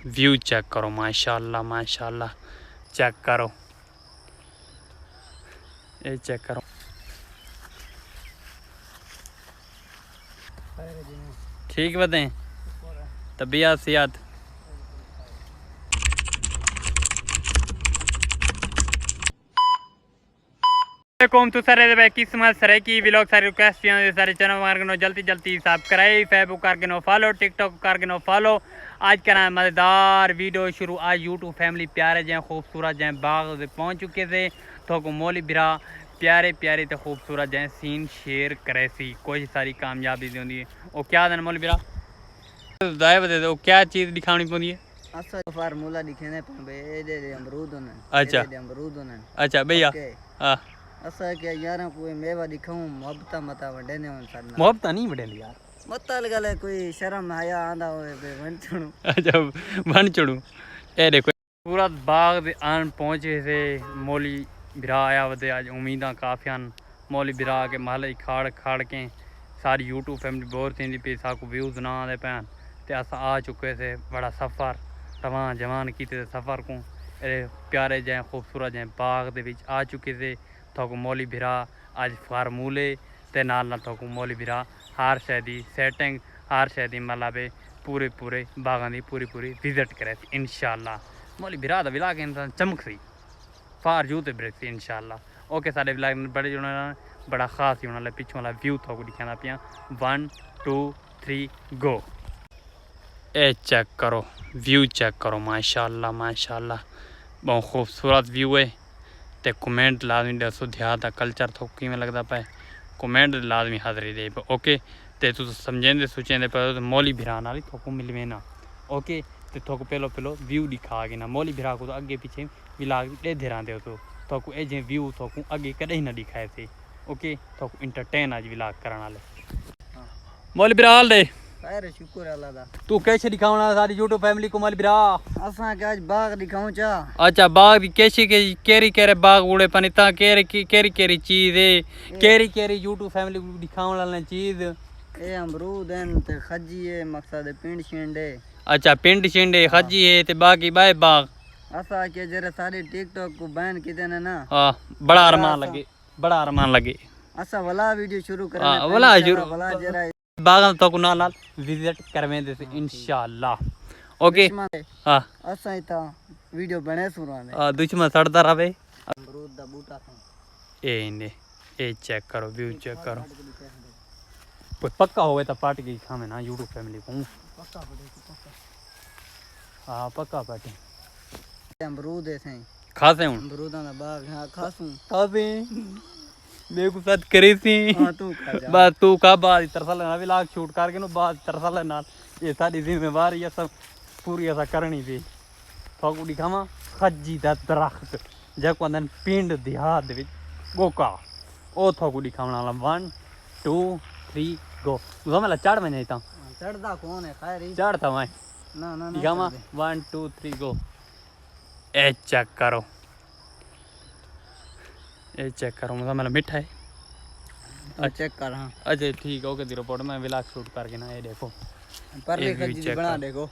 View check करो, माशाल्लाह माशाल्लाह, चेक करो, ये चेक करो। ठीक बताएं, तबीयत सियात। तो सारे किस्मत सर की व्लॉग सारी रिक्वेस्ट सारे चैनल मार्ग जल्दी जल्दी सब्सक्राइब, फेसबुक करके नो फॉलो, टिकटॉक करके नो फॉलो। आज का नाम मज़ेदार वीडियो शुरू। आज यूट्यूब फैमिली प्यारे जैं खूबसूरत जैं बाग पहुँच चुके थे। तो मौली बिरा प्यारे प्यारे तो खूबसूरत जैं सीन शेयर करे सी, कोई सारी कामयाबी होंगी है। और क्या दिन मौली बिरा दाए बता दो क्या चीज़ दिखानी पौंदी है? फार्मूला दिखाने पे अमरूद होना। अच्छा अमरूद होना। अच्छा भैया, हाँ असा क्या यार कोई मेवा दिखाऊं मोहब्बत मता वडेने होन साडना मोहब्बत नहीं वडेंदी यार, मता गले कोई शर्म हया आंदा होए बे वन चुणू। अच्छा बन चढ़ू। ए देखो पूरा बाग दे आन पहुंचे थे। मौली बिरा आया वदे आज उम्मीदा काफियान मौली बिरा के महल खाड़ खाड़ के सारी यूट्यूब फैमिली बोर थी पे साकू व्यूज ना आते पैन ते अस आ चुके थे। बड़ा सफ़र तमाम जवान किते सफ़र को प्यारे जै खूबसूरत जै बाग दे विच आ चुके थे। थोक मौली बिरा आज फार्मूले ते नाल थोक मौली बिरा हर शय दी सैटिंग हर शय दी मतलब पूरे पूरे बागां दी पूरी पूरी विजिट करे इंशाल्लाह। मौली बिरा दा विलाग इंसान चमक सी फार जू ते ब्रेक सी इंशाल्लाह। ओके सारे विलाग बड़े जुड़ना बड़ा खास ही होना पिछू वाला व्यू थोक दिखाना पिया। 1 2 3 गो। ए चेक करो व्यू चेक करो, माशाल्लाह माशाल्लाह, बहुत खूबसूरत व्यू है। ते कमेंट लाजमी दसो देहात का कल्चर थोक किवें लगदा पे, कमेंट लाजमी हाजरी दे। ओके ते तुस समझेंदे सोचेंदे पे तो मौली बिरा नाल थोक मिलवे ना। ओके ते थोक पहलो पहलो व्यू दिखा के ना मौली बिरा को तो अगे पीछे विलाग दे धरांदे हो थोक ए जे व्यू थोक अगे कदे ना दिखाए थे। ओके थोक इंटरटेन आज विलाग करन वाले मौली बिरा हाल दे खैर शुक्र अल्लाह दा। तू कैसे दिखावना सारी यूट्यूब फैमिली को मौली बिरा? असा के आज बाग दिखाऊं चा। अच्छा बाग कैसी केरी केरे बाग उड़े पानी ता केरी केरी चीज है केरी यूट्यूब फैमिली को दिखाने वाला चीज ए अमरूद हैं ते खजी है मकसद पिंड शिंडे। अच्छा पिंड शिंडे खजी है ते बाकी बाय बाग असा के जरे सारी टिकटॉक को बैन किते ने ना। हां बड़ा अरमान लगे असा वाला वीडियो शुरू करने हां वाला जरूर वाला जरा बाग तो को नाल विजिट करवे दे इंशाल्लाह। ओके हां असा इता वीडियो बने सुराने हां दुश्मन सड़दा रहे। अमरूद दा बूटा था ए ने ए चेक करो व्यू चेक करो। कोई पक्का होवे तो पार्टी की खावे ना यूट्यूब फैमिली को पक्का पड़े पक्का। हां पक्का पार्टी अमरूद है सही खासे हूं अमरूदां दा बाग हां खासूं खासे मेरे को साथ करे सी। हां तू खा जा बस तू का बाद तरसल ना व्लॉग शूट करके नो बाद तरसल नाल ये सारी जिम्मेवारी ये सब पूरी ऐसा करनी थी। थोक दिखावा खजी दा दरख्त जको अंदर पिंड देहात दे विच गोका ओ थोक दिखावना वाला 1 2 3 गो। तू मेला चढ़ में नहीं ता चढ़दा कौन है खैर ही चढ़ता मैं ना ना दिखावा 1 2 3 गो। ए चेक करो ए चेक करो मतलब मेरा मिठा है। तो चेक कर हां अच्छा ठीक है ओके दी रिपोर्ट में व्लॉग शूट करके ना ये देखो परले खजी बना देखो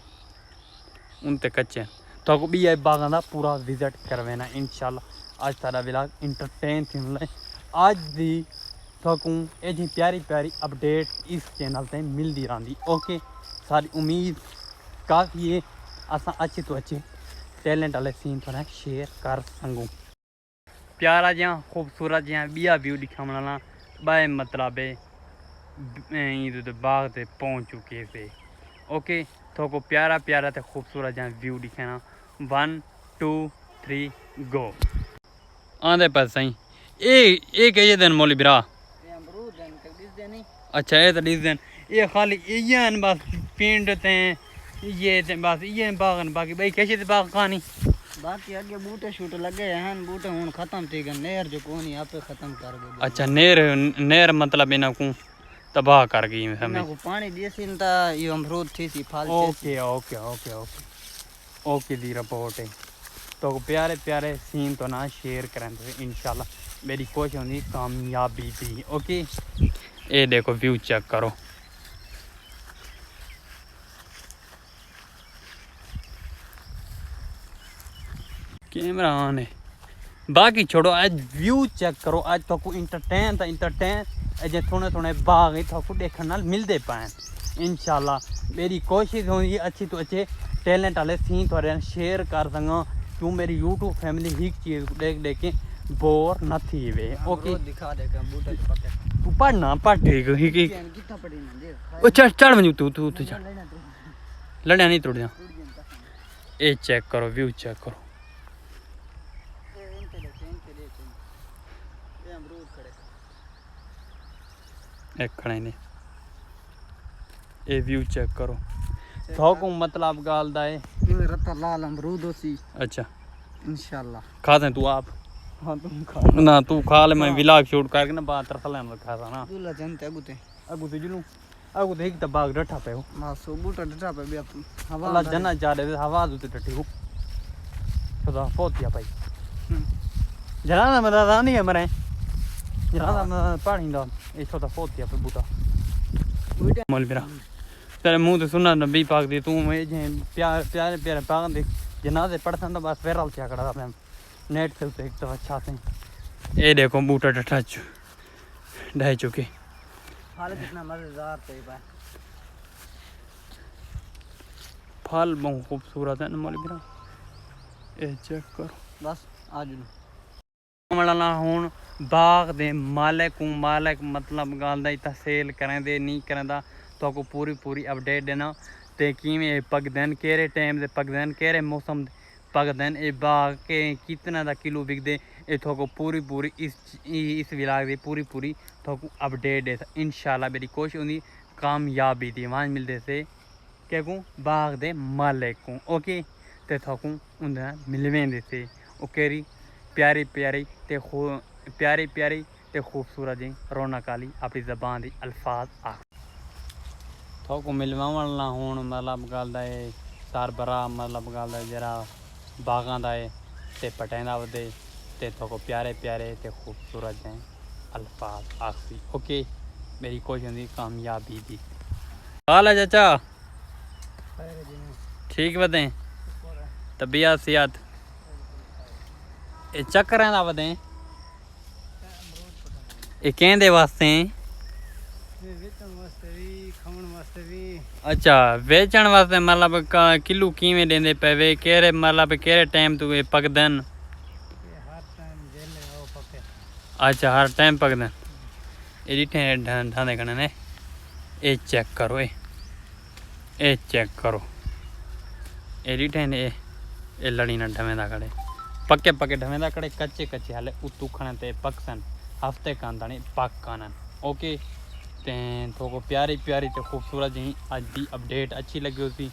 उन ते कच्चे तो को भी ये बागां दा पूरा विजिट करवेना इंशाल्लाह। आज सारा व्लॉग इंटरटेन थी मतलब आज दी थोकू ए जी प्यारी प्यारी अपडेट इस चैनल ते मिलदी रहंदी। ओके सारी उम्मीद काफ़ी है असा अच्छे तो अच्छे टैलेंट वाले सीन थोड़ा शेयर कर संगू। प्यारा जहाँ खूबसूरत जहाँ बिया व्यू दिखावना बाय मतलब बाग से पहुँच चुके थे। ओके थोको प्यारा प्यारा तो खूबसूरत जहाँ व्यू दिखाना 1 2 3 गो। आंदे पर सही ए कहिए दिन मौली बिरा अमरूद हैं किस देनी। अच्छा ये तो डिस दिन ये खाली ये बस पिंड ते ये बस ये बागन बाकी भाई कैसे बाग कहानी बाकी आगे बूटे शूट लगे हैं बूटे हुन खत्म थी गए नहर जो कोनी आपे खत्म कर गए। अच्छा नहर मतलब इना को तबाह कर गई हमें को पानी देसी ता ये अमरूद थी सी फल okay okay okay okay okay the report है। तो प्यारे प्यारे सीन तो ना शेयर करें तो इंशाल्लाह मेरी कोशिश होगी कामयाबी दी। ओके ये देखो व्यू चेक करो कैमरा ऑन है। बाकी छोड़ो, आज व्यू चेक करो। आज तो इंटरटेन अजे थोड़े थोड़े बाग तो देखने नाल मिलते पाए इंशाल्लाह। मेरी कोशिश होगी अच्छी तो अच्छे टैलेंट वाले सीन थोड़े शेयर कर सका। क्यों मेरी यूट्यूब फैमिली ही चीज़ देख के बोर न थी वे। ओके दिखा दे के बूटे के पत्ते तू पढ़ना पढ़ ठीक ही कितना पड़ी ना दे। ओ चढ़ वञू तू चढ़। लड़िया नहीं तोड़िया। ये चेक करो, व्यू चेक करो। एक खड़े ने ये व्यू चेक करो। थोको मतलब गाल दा है रत्ता लाल अमरूद होसी। अच्छा इंशाल्लाह खा दे तू आप। हां तुम खा ना तू खा ले, मैं व्लॉग शूट करके ना बात तरफ ले खा ना। दूल्हा जनते अगु ते जुलू अगु ते एक बाग डठा पे हो। मासो बूटा डटा पे भी हवा अल्लाह जना जा रहे हवा दे डटी हो। खुदा पोतिया भाई जना ना मदा नहीं है मरे जना ना पानी दा ये छोटा पोतिया पे बूटा मोल मेरा तेरे मुंह ते सुनना नबी पाक दी तू मैं प्यार प्यारे प्यारे पाक दे जनाजे पढ़ता तो बस वायरल क्या करा मैं नेट से एक तो अच्छा से। ये देखो बूटा डठा ढह चुके। हाल कितना मजेदार थे भाई। फल बहुत खूबसूरत है ना मोल मेरा। ये चेक करो बस आज मलना हुन बाग दे मालिक मतलब गल दा इतना सेल करें दे नहीं करें दा तो को पूरी अपडेट देना ते किवें पकदन केरे टाइम दे पकदन केरे मौसम पकदन ए बाग के कितना दा किलो बिकदे ए तो को पूरी इस विलाग दी पूरी तो को अपडेट दे इंशाल्लाह। मेरी कोशिश होंदी कामयाबी दी मान मिलदे से क्या को बाग दे मालिक को। ओके ते तो को उंदा मिलवें दे से ओ केरी प्यारी ते खूबसूरत जी रौनक वाली अपनी जबान दी अल्फाज आ थोको मिलवावन ना हुन मतलब गल दा है सरबरा मतलब गल दा जरा बागां दा है ते पटेंदा वदे ते थोको प्यारे ते खूबसूरत जी अल्फाज आखी। ओके मेरी कोशिश होंदी कामयाबी दी। हाल है चाचा ठीक बदें तबीयत सेहत ये चक्कर दा वदें ये कहंदे वास्ते अच्छा बेचण वास्ते मतलब किलो किवें देंदे पे केरे मतलब केरे टाइम तू पकदन। अच्छा हर टाइम पकदन ये डिठे ढांदे कने ने। ये चेक करो ये चेक करो ये डिठे ने ये लड़ी ना ढवेंदा खड़े पक्के ढवेंदा खड़े कच्चे हाले उतू खणे ते पकसन हफ्ते कांदा नहीं पक कानन। ओके ते थोको प्यारी ते खूबसूरत जी आज दी अपडेट अच्छी लगी होती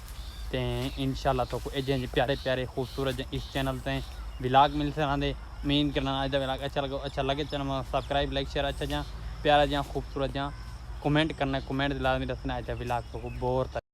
ते इंशाल्लाह थोको एजें जी प्यारे खूबसूरत जी इस चैनल ते व्लॉग मिल सकेंदे। उम्मीद करना आज दा व्लॉग अच्छा लगे चैनल सब्सक्राइब लाइक शेयर अच्छा जा प्यारा जा खूबसूरत जा कमेंट करना कमेंट लाजमी दसना आज दा व्लॉग थोको बोर